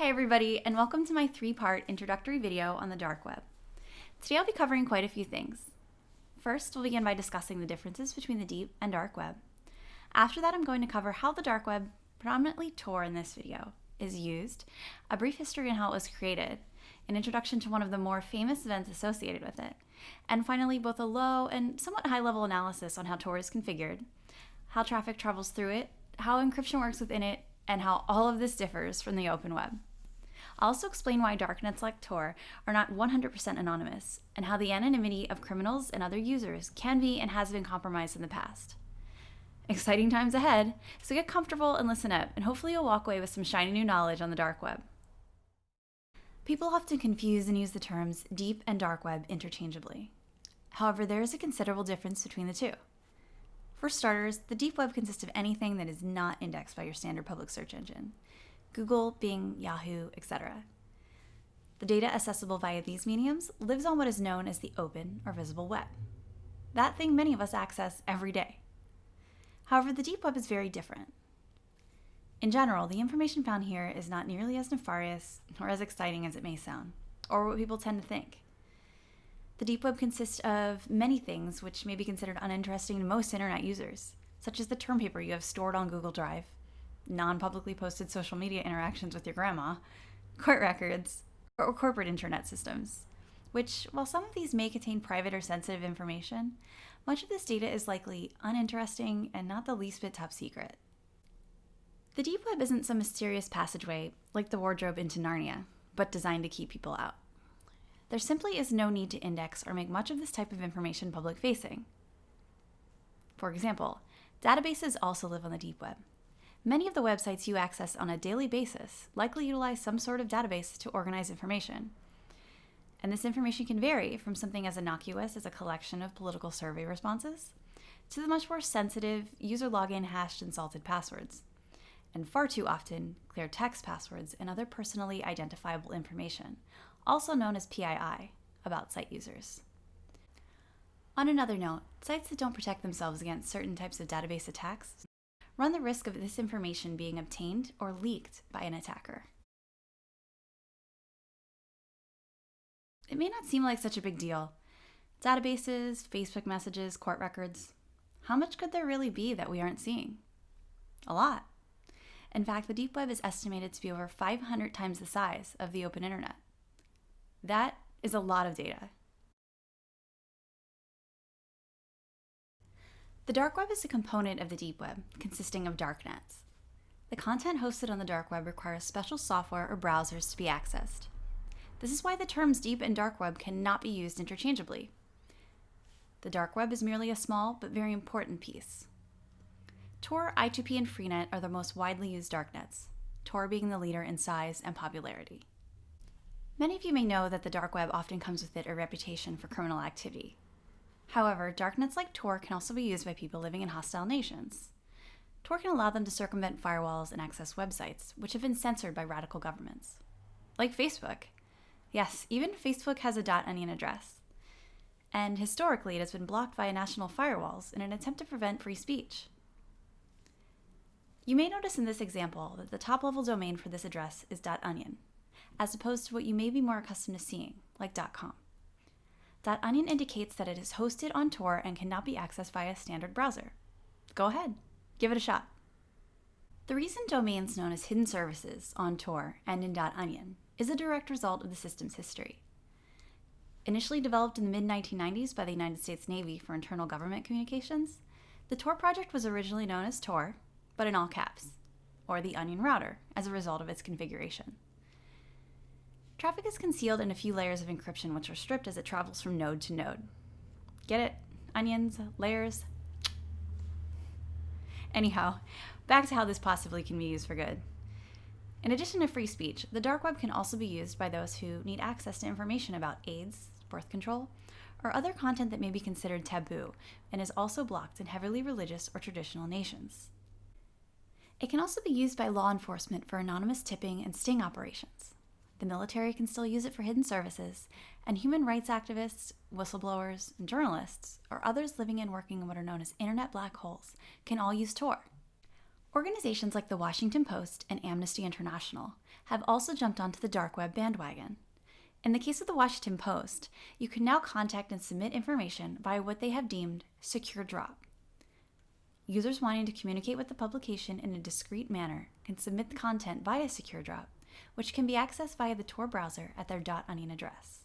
Hi everybody, and welcome to my 3-part introductory video on the dark web. Today I'll be covering quite a few things. First, we'll begin by discussing the differences between the deep and dark web. After that, I'm going to cover how the dark web, predominantly Tor in this video, is used, a brief history on how it was created, an introduction to one of the more famous events associated with it, and finally both a low and somewhat high-level analysis on how Tor is configured, how traffic travels through it, how encryption works within it, and how all of this differs from the open web. I'll also explain why darknets like Tor are not 100% anonymous, and how the anonymity of criminals and other users can be and has been compromised in the past. Exciting times ahead, so get comfortable and listen up, and hopefully you'll walk away with some shiny new knowledge on the dark web. People often confuse and use the terms deep and dark web interchangeably. However, there is a considerable difference between the two. For starters, the deep web consists of anything that is not indexed by your standard public search engine. Google, Bing, Yahoo, etc. The data accessible via these mediums lives on what is known as the open or visible web. That thing many of us access every day. However, the deep web is very different. In general, the information found here is not nearly as nefarious or as exciting as it may sound, or what people tend to think. The deep web consists of many things which may be considered uninteresting to most internet users, such as the term paper you have stored on Google Drive, non-publicly posted social media interactions with your grandma, court records, or corporate internet systems, which, while some of these may contain private or sensitive information, much of this data is likely uninteresting and not the least bit top secret. The deep web isn't some mysterious passageway like the wardrobe into Narnia, but designed to keep people out. There simply is no need to index or make much of this type of information public-facing. For example, databases also live on the deep web. Many of the websites you access on a daily basis likely utilize some sort of database to organize information. And this information can vary from something as innocuous as a collection of political survey responses to the much more sensitive user login hashed and salted passwords, and far too often clear text passwords and other personally identifiable information, also known as PII, about site users. On another note, sites that don't protect themselves against certain types of database attacks run the risk of this information being obtained or leaked by an attacker. It may not seem like such a big deal. Databases, Facebook messages, court records. How much could there really be that we aren't seeing? A lot. In fact, the deep web is estimated to be over 500 times the size of the open internet. That is a lot of data. The dark web is a component of the deep web, consisting of darknets. The content hosted on the dark web requires special software or browsers to be accessed. This is why the terms deep and dark web cannot be used interchangeably. The dark web is merely a small but very important piece. Tor, I2P, and Freenet are the most widely used darknets, Tor being the leader in size and popularity. Many of you may know that the dark web often comes with it a reputation for criminal activity. However, darknets like Tor can also be used by people living in hostile nations. Tor can allow them to circumvent firewalls and access websites, which have been censored by radical governments. Like Facebook. Yes, even Facebook has a .onion address. And historically, it has been blocked via national firewalls in an attempt to prevent free speech. You may notice in this example that the top-level domain for this address is .onion, as opposed to what you may be more accustomed to seeing, like .com. .onion indicates that it is hosted on Tor and cannot be accessed via a standard browser. Go ahead, give it a shot. The recent domains known as hidden services on Tor and in .onion is a direct result of the system's history. Initially developed in the mid-1990s by the United States Navy for internal government communications, the Tor project was originally known as Tor, but in all caps, or the Onion router, as a result of its configuration. Traffic is concealed in a few layers of encryption which are stripped as it travels from node to node. Get it? Onions, layers? Anyhow, back to how this possibly can be used for good. In addition to free speech, the dark web can also be used by those who need access to information about AIDS, birth control, or other content that may be considered taboo and is also blocked in heavily religious or traditional nations. It can also be used by law enforcement for anonymous tipping and sting operations. The military can still use it for hidden services, and human rights activists, whistleblowers, and journalists, or others living and working in what are known as internet black holes, can all use Tor. Organizations like the Washington Post and Amnesty International have also jumped onto the dark web bandwagon. In the case of the Washington Post, you can now contact and submit information via what they have deemed secure drop. Users wanting to communicate with the publication in a discreet manner can submit the content via secure drop, which can be accessed via the Tor browser at their .onion address.